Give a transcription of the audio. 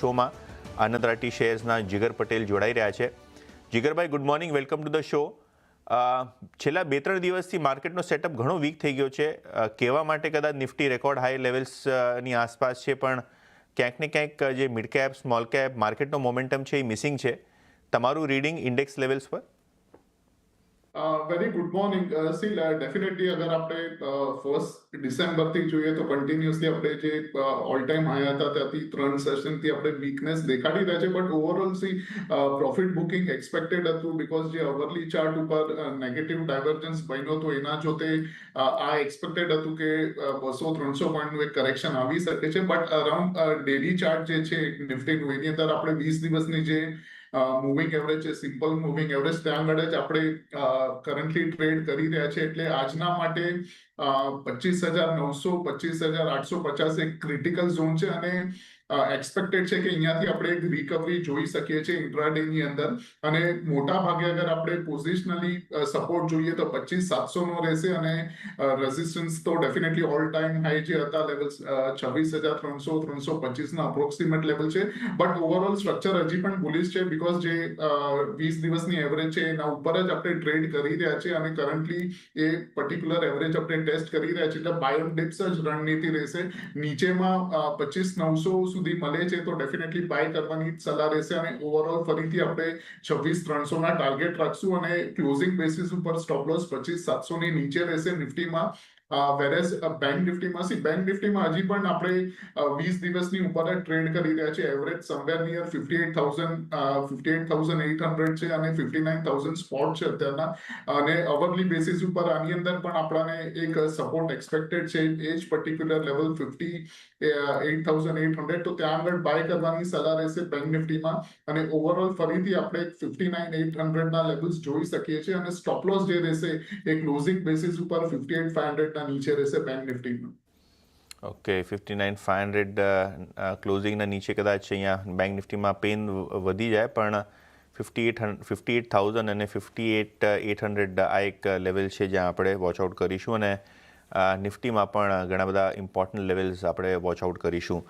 શોમાં આનંદ રાઠી શેર્સના જીગર પટેલ જોડાઈ રહ્યા છે. Jigarbhai, good morning, welcome to the show. છેલ્લા 2-3 દિવસથી માર્કેટનો સેટઅપ ઘણો વીક થઈ ગયો છે. કહેવા માટે કદાચ નિફ્ટી રેકોર્ડ હાઈ લેવલ્સની આસપાસ છે, પણ ક્યાંક ને ક્યાંક જે મિડ કેપ, સ્મોલ કેપ માર્કેટનો મોમેન્ટમ છે એ મિસિંગ છે. તમારું રીડિંગ ઇન્ડેક્સ લેવલ્સ પર? Very good morning. ડેફિનેટલી અગર આપણે 1 ડિસેમ્બરથી જોઈએ તો કન્ટિન્યુઅસલી આપણે જે ઓલ ટાઈમ હાઈ હતા ત્યાંથી 3 સેશનથી આપણે વીકનેસ દેખાડી રહ્યા છે, but overall profit booking expected હતું, બીકોઝ જે અવરલી ચાર્ટ ઉપર નેગેટિવ ડાયવર્જન્સ બન્યો હતો એના જોતે આ એક્સપેક્ટેડ હતું કે 200-300 પોઈન્ટનું એક કરેક્શન આવી શકે છે. બટ અરાઉન્ડ ડેલી ચાર્ટ જે છે નિફ્ટીનું, એની અંદર આપણે 20 દિવસની જે મૂવિંગ એવરેજ છે, સિમ્પલ મૂવિંગ એવરેજ, ત્યાં આગળ જ આપણે કરન્ટલી ટ્રેડ કરી રહ્યા છે. એટલે આજના માટે 25,900 25,850 એક ક્રિટિકલ ઝોન છે અને એક્સપેક્ટેડ છે કે અહીંયાથી આપણે એક રિકવરી જોઈ શકીએ છીએ ઇન્ટ્રાડેની અંદર. અને મોટા ભાગે અગર આપણે પોઝિશનલી સપોર્ટ જોઈએ તો 25,700 નો રહેશે અને રેઝિસ્ટન્સ તો ડેફિનેટલી ઓલ ટાઈમ હાઈ જે હતા લેવલ્સ 26,300 325 ના અપ્રોક્સિમેટ લેવલ છે. બટ ઓવરઓલ સ્ટ્રક્ચર હજી પણ બુલિશ છે, બીકોઝ જે 20 દિવસની એવરેજ છે એના ઉપર જ આપણે ટ્રેડ કરી રહ્યા છે અને કરન્ટલી એ પર્ટિક્યુલર એવરેજ આપણે ટેસ્ટ કરી રહ્યા છે. એટલે બાય ઓન ડિપ્સ જ રણનીતિ રહેશે. નીચેમાં 25,900 સુધી મળે છે તો ડેફિનેટલી બાય કરવાની સલાહ રહેશે અને ઓવરઓલ ફરીથી આપણે 26,300 ના ટાર્ગેટ રાખશું અને ક્લોઝિંગ બેસિસ ઉપર સ્ટોપ લોસ 25,700 ની નીચે રહેશે નિફ્ટીમાં. વેરેઝ બેંક નિફ્ટીમાં હજી પણ આપણે 20 દિવસની ઉપર જ ટ્રેડ કરી રહ્યા છે. એવરેજ સમવેર નિયર 58,800 છે અને 59,000 સ્પોટ છે અત્યારના. અને અવરલી બેસિસ ઉપર આની અંદર પણ આપણને એક સપોર્ટ એક્સપેક્ટેડ છે, એ જ પર્ટિક્યુલર લેવલ 58,800. તો ત્યાં આગળ બાય કરવાની સલાહ રહેશે બેંક નિફ્ટીમાં. અને ઓવરઓલ ફરીથી આપણે 59,800 ના લેવલ્સ જોઈ શકીએ છીએ અને સ્ટોપ લોસ જે રહેશે એ ક્લોઝિંગ બેસિસ ઉપર 58,500 ના નીચે રહેશે બેંક નિફ્ટીમાં. ઓકે, 59,500 ક્લોઝિંગના નીચે કદાચ અહીંયા બેંક નિફ્ટીમાં પેન વધી જાય, પણ 58,000 અને 58,800 આ એક લેવલ છે જ્યાં આપણે વોચઆઉટ કરીશું. અને નિફ્ટીમાં પણ ઘણા બધા ઇમ્પોર્ટન્ટ લેવલ્સ આપણે વોચઆઉટ કરીશું.